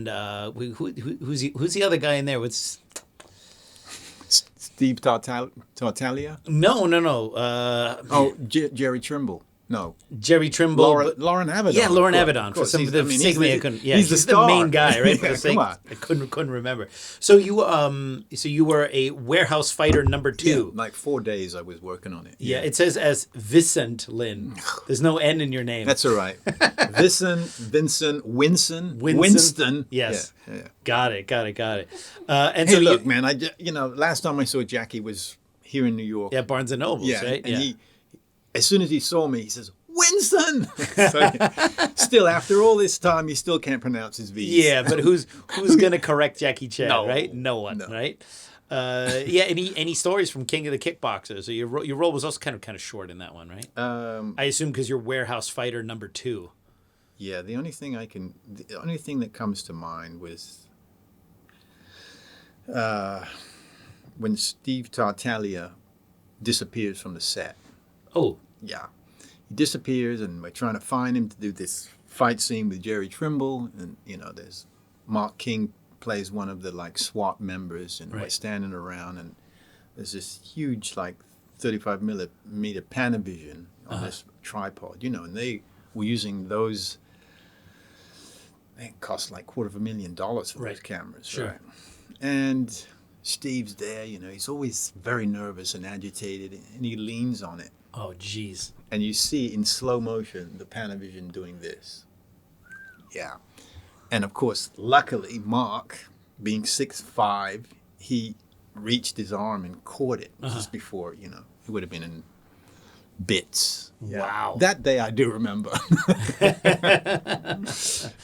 who's the other guy in there? What's Steve Tartaglia? No. Jerry Trimble. No. Jerry Trimble. Lauren Avedon. Yeah, Lauren Avedon. For some of the sake of me, I couldn't. Yeah, he's the main guy, right? For the sake, I couldn't remember. So you were a warehouse fighter number 2. Yeah, like 4 days I was working on it. Yeah, it says as Vincent Lyn. There's no N in your name. That's all right. Vincent, Winston. Yes. Yeah. Got it. And hey, so look, man, last time I saw Jackie was here in New York. Yeah, Barnes and Nobles, right? And he, as soon as he saw me, he says, "Winston!" So, still, after all this time, he still can't pronounce his V's. Yeah, but who's going to correct Jackie Chan, right? No one, No. right? Any stories from King of the Kickboxers? So your role was also kind of short in that one, right? I assume because you're warehouse fighter number 2. Yeah, the only thing that comes to mind was when Steve Tartaglia disappears from the set. Oh. Yeah. He disappears, and we're trying to find him to do this fight scene with Jerry Trimble, and there's Mark King plays one of the SWAT members, and we're standing around, and there's this huge 35 millimeter Panavision on this tripod, and they were using those. They cost $250,000 for those cameras, Sure. right? And Steve's there, he's always very nervous and agitated, and he leans on it. Oh, geez. And you see in slow motion the Panavision doing this. Yeah. And of course, luckily, Mark, being 6'5", he reached his arm and caught it just before, it would have been bits. Yeah. Wow. That day I do remember.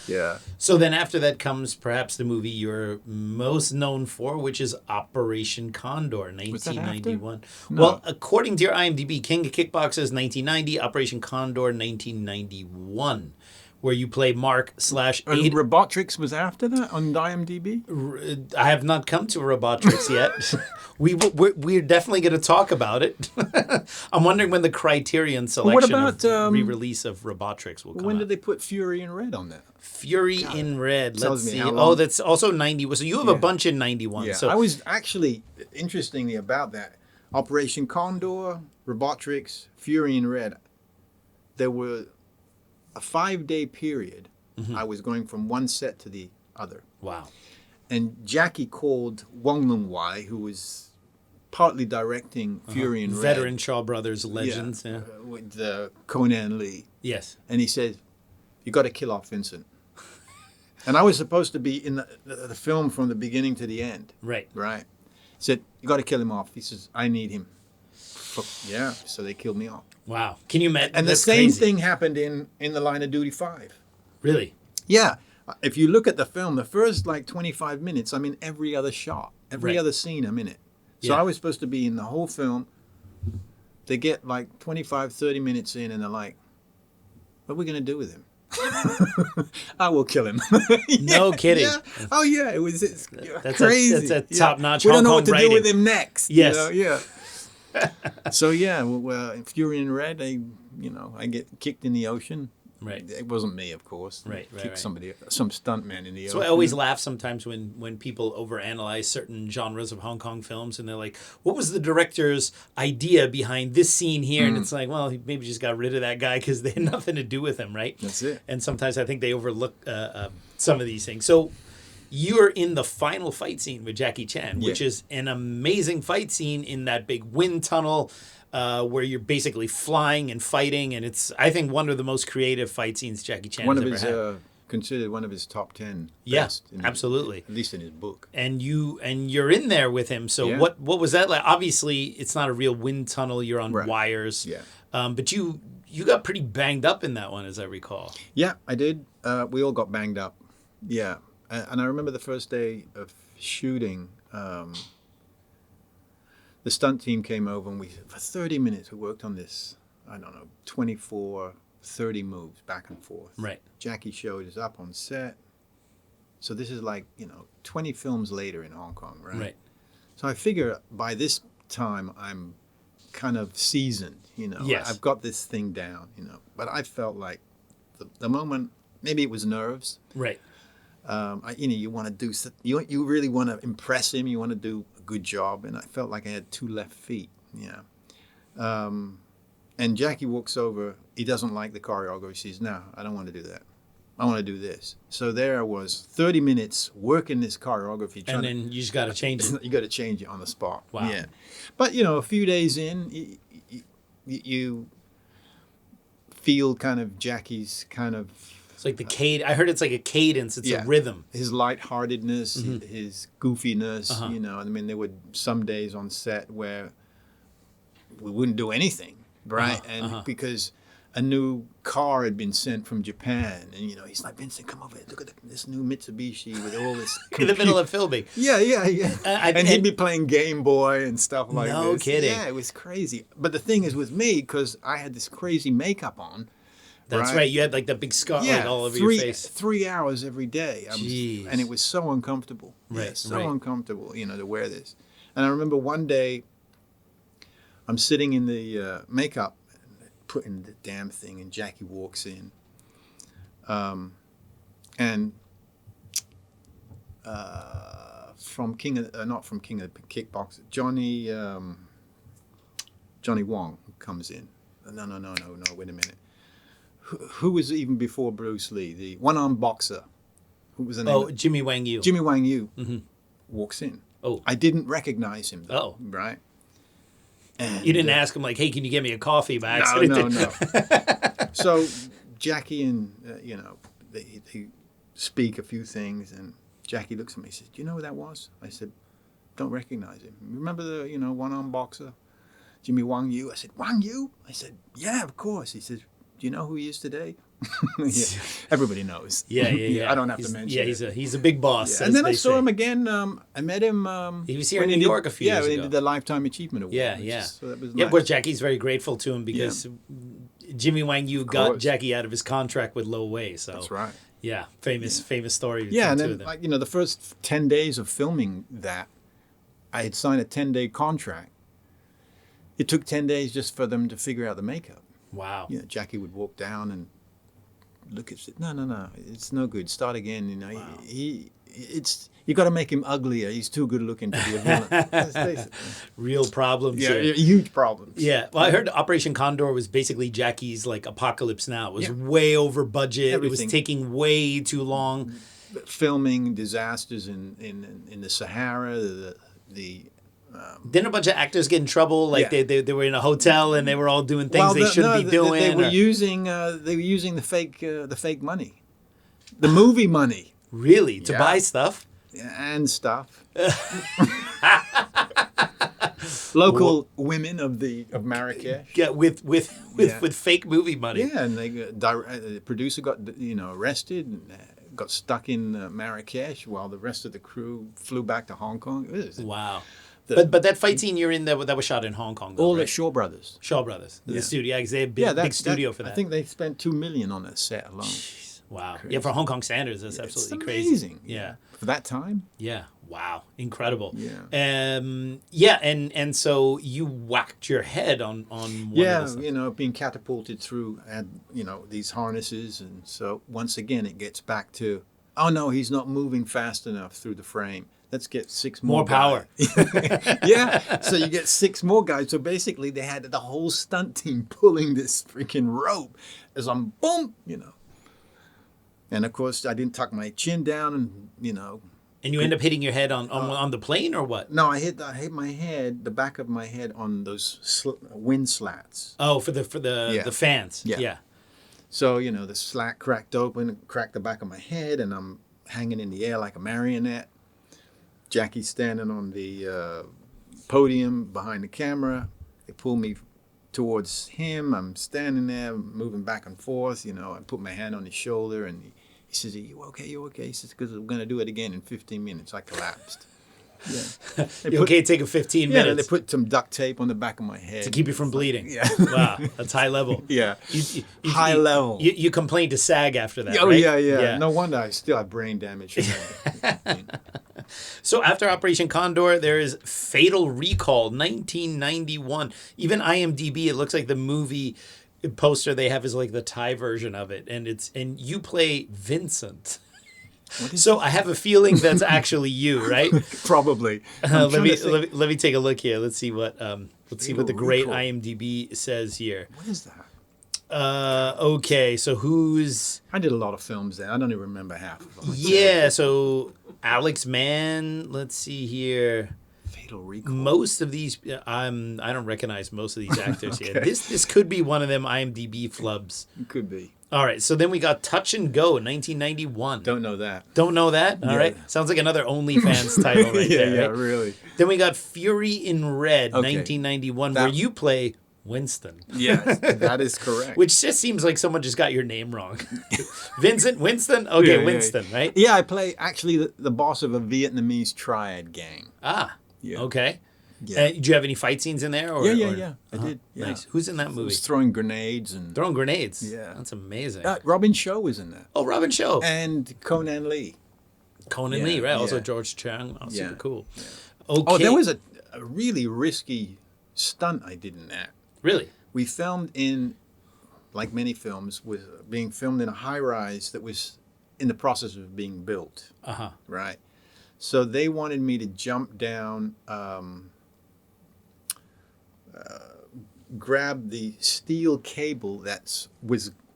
Yeah. So then after that comes perhaps the movie you're most known for, which is Operation Condor, Was that after? 1991. No. Well, according to your IMDb, King of Kickboxers, 1990, Operation Condor, 1991, where you play Mark/Aid. And Robotics was after that on IMDb? I have not come to Robotics yet. We're definitely going to talk about it. I'm wondering when the Criterion selection about, of re-release of Robotics will come When out. did they put Fury in Red on that? Fury in Red. Let's tells me see. how Oh, long- that's also 90. So you have a bunch in 91. Yeah, So I was actually, interestingly about that, Operation Condor, Robotics, Fury in Red, there were a 5-day period. I was going from one set to the other. wow. And Jackie called Wang Wai, who was partly directing Fury in Red. Veteran Shaw Brothers legends. Yeah. With Conan Lee. Yes. And he said, you got to kill off Vincent. And I was supposed to be in the film from the beginning to the end. Right. Right. He said, you got to kill him off. He says, I need him. Yeah. So they killed me off. Wow. Can you imagine? And the same thing happened in The Line of Duty 5. Really? Yeah. If you look at the film, the first like 25 minutes, I'm in every other shot. Every Right. other scene, I'm in it. So Yeah. I was supposed to be in the whole film. They get like 25, 30 minutes in and they're like, what are we going to do with him? I will kill him. No kidding. Yeah. Oh, yeah. It's That's crazy. that's a top-notch We don't know Hong what to Kong do with writing. him next. Yes. Yeah. So, yeah, well, Fury in Red, I get kicked in the ocean. Right. It wasn't me, of course. Right. Kicked somebody, some stuntman in the So ocean. I always laugh sometimes when people overanalyze certain genres of Hong Kong films and they're like, what was the director's idea behind this scene here? And it's like, well, he maybe just got rid of that guy because they had nothing to do with him, right? That's it. And sometimes I think they overlook some of these things. So you're in the final fight scene with Jackie Chan, which Yeah. is an amazing fight scene in that big wind tunnel where you're basically flying and fighting. And it's, I think, one of the most creative fight scenes Jackie Chan One has of ever his, had. considered one of his top 10 Yeah, best. absolutely. At least in his book. And you're in there with him. So Yeah. what was that like? Obviously, it's not a real wind tunnel. You're on Right. wires. Yeah. But you got pretty banged up in that one, as I recall. Yeah, I did. We all got banged up. Yeah. And I remember the first day of shooting, the stunt team came over and for 30 minutes, we worked on this, 24, 30 moves back and forth. Right. Jackie showed us up on set. So this is like, 20 films later in Hong Kong, right? Right. So I figure by this time I'm kind of seasoned, Yes. I've got this thing down, But I felt like the moment, maybe it was nerves. Right. You want to do, you really want to impress him. You want to do a good job. And I felt like I had 2 left feet. Yeah. And Jackie walks over. He doesn't like the choreography. He says, no, I don't want to do that. I want to do this. So there I was, 30 minutes working this choreography. And then you just got to change it. You got to change it on the spot. Wow. Yeah. But, a few days in, you feel kind of Jackie's kind of, It's like the cadence. I heard it's like a cadence. It's a rhythm. his lightheartedness, Mm-hmm. his goofiness, Uh-huh. I mean, there were some days on set where we wouldn't do anything, right? And because a new car had been sent from Japan, and he's like, Vincent, come over here, look at this new Mitsubishi with all this In the middle of filming. Yeah. And he'd be playing Game Boy and stuff like No this. kidding. Yeah, it was crazy. But the thing is with me, because I had this crazy makeup on. That's right. You had like the big scar like, all over your face. 3 hours every day. Jeez. And it was so uncomfortable. Right, Yeah, so right. uncomfortable, to wear this. And I remember one day, I'm sitting in the makeup, putting the damn thing, and Jackie walks in. From not from King of the Kickboxers, Johnny Wang comes in. No, wait a minute. Who was even before Bruce Lee? The one-armed boxer. Who was the name? Oh, Jimmy Wang Yu. Jimmy Wang Yu walks in. Oh. I didn't recognize him, though. Oh. Right? And, You didn't ask him like, hey, can you get me a coffee by accident? No. So Jackie and, they speak a few things, and Jackie looks at me and says, do you know who that was? I said, don't recognize him. Remember the, one-armed boxer? Jimmy Wang Yu. I said, Wang Yu? I said, yeah, of course. He says, do you know who he is today? Yeah. Everybody knows. Yeah. I don't have to mention it. He's a big boss. Yeah. And then I saw him again. I met him. He was here in when New York a few years when ago. he did the Lifetime Achievement Award. Yeah. So that was Yeah, nice. but Jackie's very grateful to him because Jimmy Wang Yu got course. Jackie out of his contract with Lo Wei. So That's right. Yeah, famous story. Yeah, and between then two of them. the first 10 days of filming that, I had signed a 10-day contract. It took 10 days just for them to figure out the makeup. Wow. You know, Jackie would walk down and look at it. No, it's no good. Start again. You know, you got to make him uglier. He's too good looking to be a villain. That's basically. Real problems. Yeah, here. huge problems. Yeah, well, I heard Operation Condor was basically Jackie's like Apocalypse Now. It was way over budget. It was taking way too long. Filming disasters in the Sahara, Didn't a bunch of actors get in trouble? Like they were in a hotel and they were all doing things they shouldn't be doing. They were using the fake money, the movie money. Really? To buy stuff? And stuff. Local women of Marrakesh. Yeah, with fake movie money. Yeah, and the producer got arrested and got stuck in Marrakesh while the rest of the crew flew back to Hong Kong. Wow. But that fight scene you're in that was shot in Hong Kong. Though, all right? at Shaw Brothers. Shaw Brothers, the studio. Yeah, 'cause they have big studio for that. I think they spent $2 million on that set alone. Wow. Crazy. Yeah, for Hong Kong standards, that's absolutely crazy. Amazing. Yeah. For that time. Yeah. Wow. Incredible. Yeah. And so you whacked your head on one of those. Being catapulted through these harnesses, and so once again it gets back to, oh no, he's not moving fast enough through the frame. Let's get 6 more power. Yeah. So you get 6 more guys. So basically they had the whole stunt team pulling this freaking rope as I'm boom, And of course I didn't tuck my chin down and And you end up hitting your head on the plane or what? No, I hit my head, the back of my head on those wind slats. Oh, for the fans. Yeah. So, the slat cracked open, cracked the back of my head, and I'm hanging in the air like a marionette. Jackie's standing on the podium behind the camera. They pull me towards him. I'm standing there, moving back and forth. I put my hand on his shoulder, and he says, you okay? He says, because we're going to do it again in 15 minutes. I collapsed. Yeah. You okay? Take a 15 minutes. Yeah, they put some duct tape on the back of my head. To keep you from bleeding. Yeah. Wow, that's high level. Yeah. High level. You complained to SAG after that, Oh, right? yeah. No wonder I still have brain damage. So after Operation Condor, there is Fatal Recall, 1991. Even IMDb, it looks like the movie poster they have is like the Thai version of it, and you play Vincent. So I have a feeling that's actually you, right? Probably. Let me take a look here. Let's see what the great IMDb says here. What is that? Okay, so who's... I did a lot of films there. I don't even remember half of them. Yeah, so Alex Mann, let's see here. Fatal Recall. Most of these, I don't recognize most of these actors Okay. here. This could be one of them IMDb flubs. It could be. All right, so then we got Touch and Go, 1991. Don't know that. Don't know that? All right. Sounds like another OnlyFans title right there. Yeah, right? really. Then we got Fury in Red, Okay. 1991, where you play Winston. Yes, that is correct. Which just seems like someone just got your name wrong. Winston? Okay, Yeah, Winston, right? Yeah, I play actually the boss of a Vietnamese triad gang. Ah, Yeah. okay. Yeah. Did you have any fight scenes in there? Or, Yeah. I did. Yeah. Nice. Who's in that I movie? was throwing grenades and Throwing grenades. Yeah. That's amazing. Robin Shaw was in that, Oh, Robin Shaw. and Conan Lee. Conan yeah, Lee, right? Also yeah. George Chang. Oh, super Yeah. cool. Yeah. Okay. Oh, there was a really risky stunt I did in that. Really? We filmed in, like many films, was being filmed in a high rise that was in the process of being built. Uh-huh. Right. So they wanted me to jump down, grab the steel cable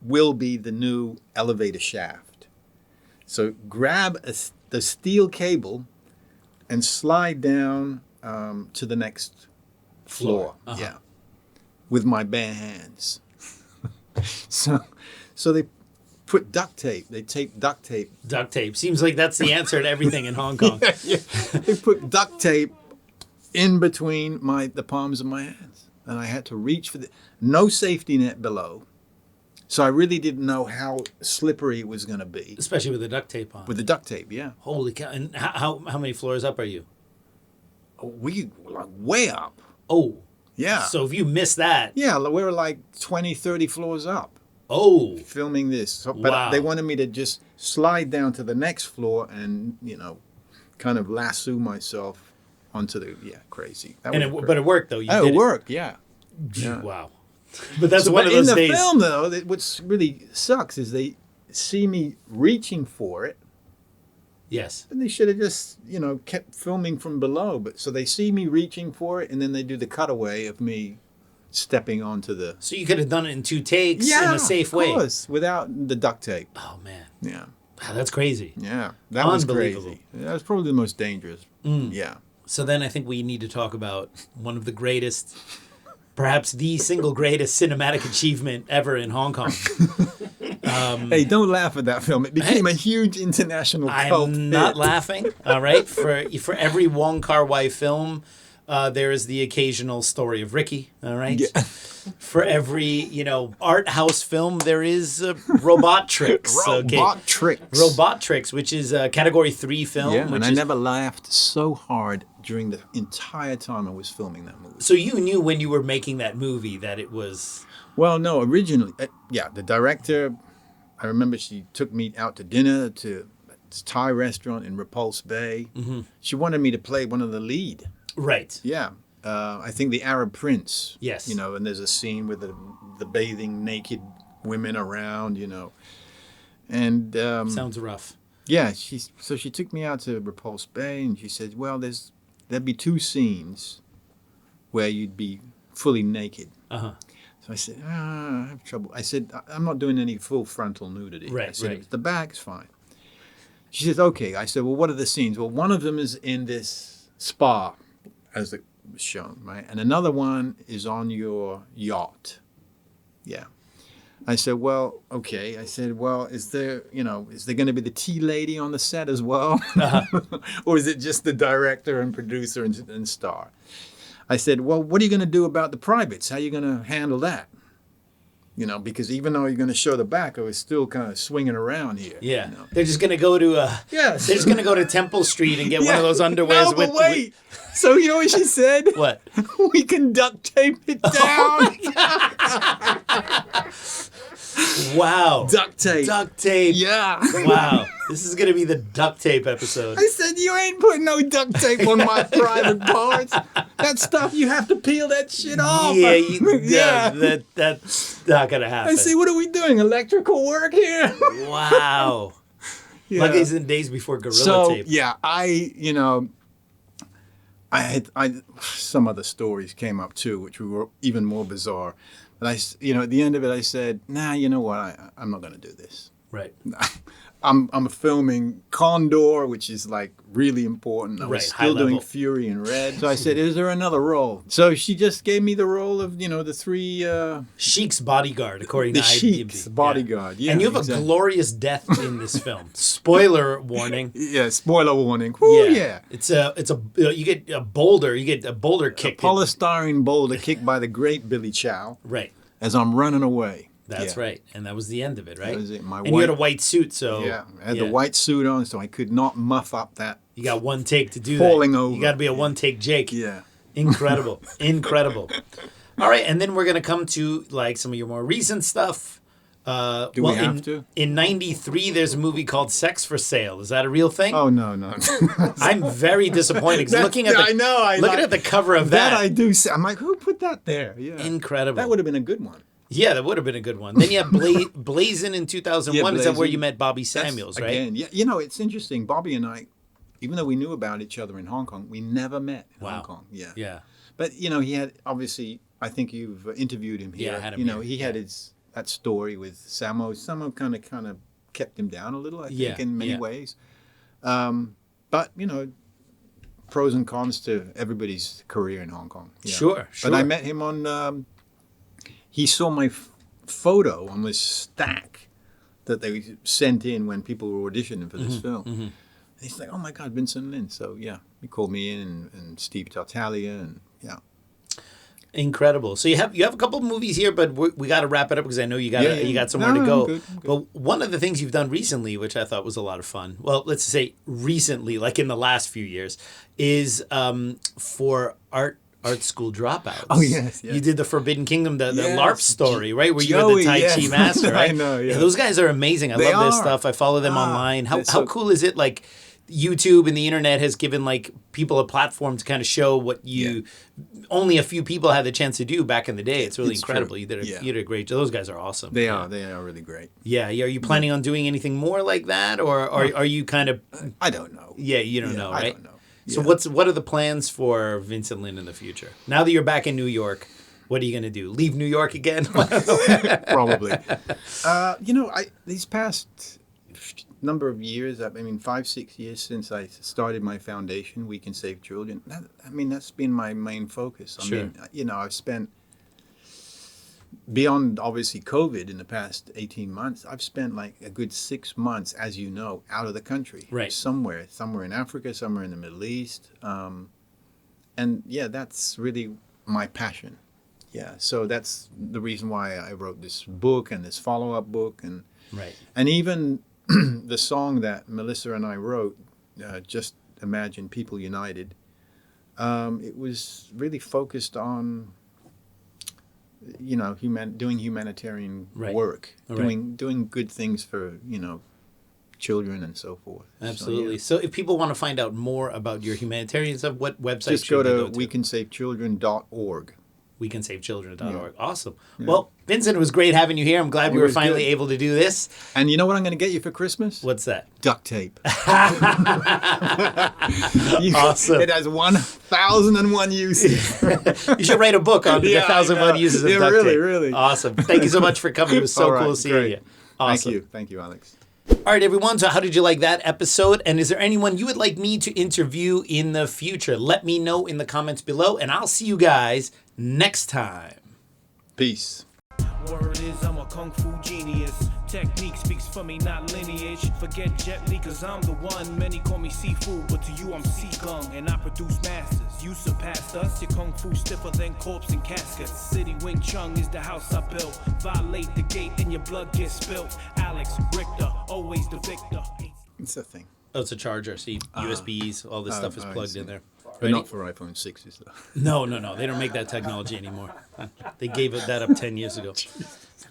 will be the new elevator shaft. So grab the steel cable and slide down to the next floor. Uh-huh. Yeah, with my bare hands. So they put duct tape. They taped duct tape. Duct tape. Seems like that's the answer to everything in Hong Kong. Yeah. They put duct tape in between the palms of my hands. and I had to reach for no safety net below. So I really didn't know how slippery it was going to be. Especially with the duct tape on. With the duct tape, yeah. Holy cow. And how many floors up are you? We were like way up. Oh. Yeah. So if you miss that. Yeah, we were like 20, 30 floors up. Oh. Filming this. So, but wow. they wanted me to just slide down to the next floor and, kind of lasso myself onto the, crazy. That was crazy. But it worked, though. It worked, yeah. Wow. But that's one of those days. In the film, though, what really sucks is they see me reaching for it. Yes. And they should have just, kept filming from below. But so they see me reaching for it, and then they do the cutaway of me stepping onto the... So you could have done it in 2 takes in a safe way. Of course, without the duct tape. Oh, man. Yeah. Wow, that's crazy. Yeah. That was Unbelievable. crazy. That was probably the most dangerous. Yeah. So then I think we need to talk about one of the greatest... Perhaps the single greatest cinematic achievement ever in Hong Kong. Hey, don't laugh at that film. It became a huge international cult. I'm not laughing. All right, for every Wong Kar-wai film, there is the occasional story of Ricky. All right. Yeah. For every art house film, there is Robot Tricks. Robot Tricks, which is a Category 3 film. Yeah, and I never laughed so hard during the entire time I was filming that movie. So you knew when you were making that movie that it was... Well, no, originally, the director, I remember she took me out to dinner to this Thai restaurant in Repulse Bay. Mm-hmm. She wanted me to play one of the lead. Right. Yeah. I think the Arab Prince. Yes. And there's a scene with the bathing naked women around, And... sounds rough. Yeah, so she took me out to Repulse Bay, and she said, well, there'd be 2 scenes where you'd be fully naked. Uh-huh. So I said, I have trouble. I said, I'm not doing any full frontal nudity. Right, I said, right. The back's fine. She says, okay. I said, well, what are the scenes? Well, one of them is in this spa, as it was shown, right? And another one is on your yacht. Yeah. I said, well, okay. I said, well, is there going to be the tea lady on the set as well? Uh-huh. Or is it just the director and producer and star? I said, well, what are you going to do about the privates? How are you going to handle that? Because even though you're going to show the back, I was still kind of swinging around here. Yeah. They're just going to go to they're just going to go to Temple Street and get one of those underwears no, but wait. So you know what she said? What? We can duct tape it down. Oh wow. Duct tape. Duct tape. Yeah. Wow. This is going to be the duct tape episode. I said, you ain't putting no duct tape on my private parts. That stuff, you have to peel that shit off. Yeah, that's not going to happen. I say, what are we doing? Electrical work here? Wow. Yeah. Like these in days before Gorilla Tape. Yeah, I had some other stories came up too, which were even more bizarre. But at the end of it, I said, nah, you know what? I'm not going to do this. Right. I'm filming Condor, which is like really important. I was still doing Fury and Red. So I said, is there another role? So she just gave me the role of, the 3... Sheik's bodyguard, according to IMDb. Sheik's bodyguard, yeah. And you have a glorious death in this film. Spoiler warning. Yeah, spoiler warning. Woo, yeah. You get a boulder kicked. A polystyrene boulder kicked by the great Billy Chow. Right. As I'm running away. That's right. And that was the end of it, right? That was it. You had a white suit, so... Yeah, I had the white suit on, so I could not muff up that... You got one take to do falling that. over. You got to be a one-take Jake. Yeah. Incredible. Incredible. All right, and then we're going to come to, like, some of your more recent stuff. Do we have to? In 93, there's a movie called Sex for Sale. Is that a real thing? Oh, no. I'm very disappointed. Looking at the cover of that. I do. I'm like, who put that there? Yeah. Incredible. That would have been a good one. Yeah, that would have been a good one. Then you have Blazin' in 2001. Yeah, is that where you met Bobby Samuels, right? Again, yeah. It's interesting. Bobby and I, even though we knew about each other in Hong Kong, we never met in Hong Kong. Yeah. Yeah. But, he had, obviously, I think you've interviewed him here. Yeah, I had him here. He had that story with Samo. Samo kind of kept him down a little, I think, in many ways. But, pros and cons to everybody's career in Hong Kong. Yeah. Sure. But I met him on... he saw my photo on this stack that they sent in when people were auditioning for this film. Mm-hmm. He's like, oh my God, Vincent Lyn. So yeah, he called me in and Steve Tartaglia and yeah. Incredible. So you have a couple of movies here, but we got to wrap it up because I know you got somewhere No, to go. I'm good. But one of the things you've done recently, which I thought was a lot of fun, well, let's say recently, like in the last few years, is for art school dropouts. Oh, yes. You did the Forbidden Kingdom, the Yes. LARP story, right? Where you were Joey, the Tai Chi yes. master, right? I know, yeah. Those guys are amazing. I They love their are. stuff. I follow them online. How so- cool is it? Like YouTube and the internet has given like people a platform to kind of show what only a few people had the chance to do back in the day. It's really It's incredible. true. You did Yeah. a great job. Those guys are awesome. They are really great. Yeah. Are you planning on doing anything more like that, or are you kind of? I don't know. Yeah, you don't know, right? I don't know. So Yeah. what are the plans for Vincent Lyn in the future? Now that you're back in New York, what are you going to do? Leave New York again? Probably. These past number of years, 5-6 years since I started my foundation, We Can Save Children. That's been my main focus. Sure. I've spent, beyond obviously COVID in the past 18 months, I've spent like a good 6 months, as you know, out of the country. Right. Somewhere in Africa, somewhere in the Middle East. That's really my passion. Yeah, so that's the reason why I wrote this book and this follow-up book, and Right. and even the song that Melissa and I wrote, Just Imagine People United. It was really focused on, doing humanitarian Right. work, Right. doing good things for children and so forth. Absolutely. So if people want to find out more about your humanitarian stuff, what website Just should go they to go to? wecansavechildren.org. wecansavechildren.org. Awesome. Well, Vincent, it was great having you here. I'm glad we It were was finally good. able to do this. And you know what I'm going to get you for Christmas? What's that? Duct tape. Awesome. It has 1,001 uses. You should write a book on the Yeah, I 1,001 know. uses of Yeah, duct really, tape. really. Awesome. Thank you so much for coming. It was so All right, cool seeing great. you. Awesome. Thank you, Alex. All right, everyone. So how did you like that episode? And is there anyone you would like me to interview in the future? Let me know in the comments below, and I'll see you guys next time. Peace. Word is I'm a kung fu genius. Technique speaks for me, not lineage. Forget Jet Li, cause I'm the one. Many call me Sifu, but to you I'm Seagung. And I produce masters. You surpassed us. Your kung fu stiffer than corpse and caskets. City Wing Chun is the house I built. Violate the gate and your blood gets spilt. Alex Richter, always the victor. It's a thing. Oh, it's a charger. See, USBs, all this stuff is I plugged see. in there. But Ready? not for iPhone 6s, though. No. They don't make that technology anymore. They gave that up 10 years ago.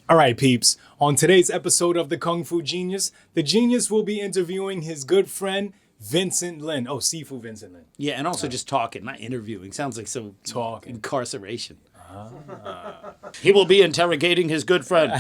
All right, peeps. On today's episode of The Kung Fu Genius, the genius will be interviewing his good friend, Vincent Lyn. Oh, Sifu Vincent Lyn. Yeah, and also just talking, not interviewing. Sounds like some Talking. incarceration. He will be interrogating his good friend.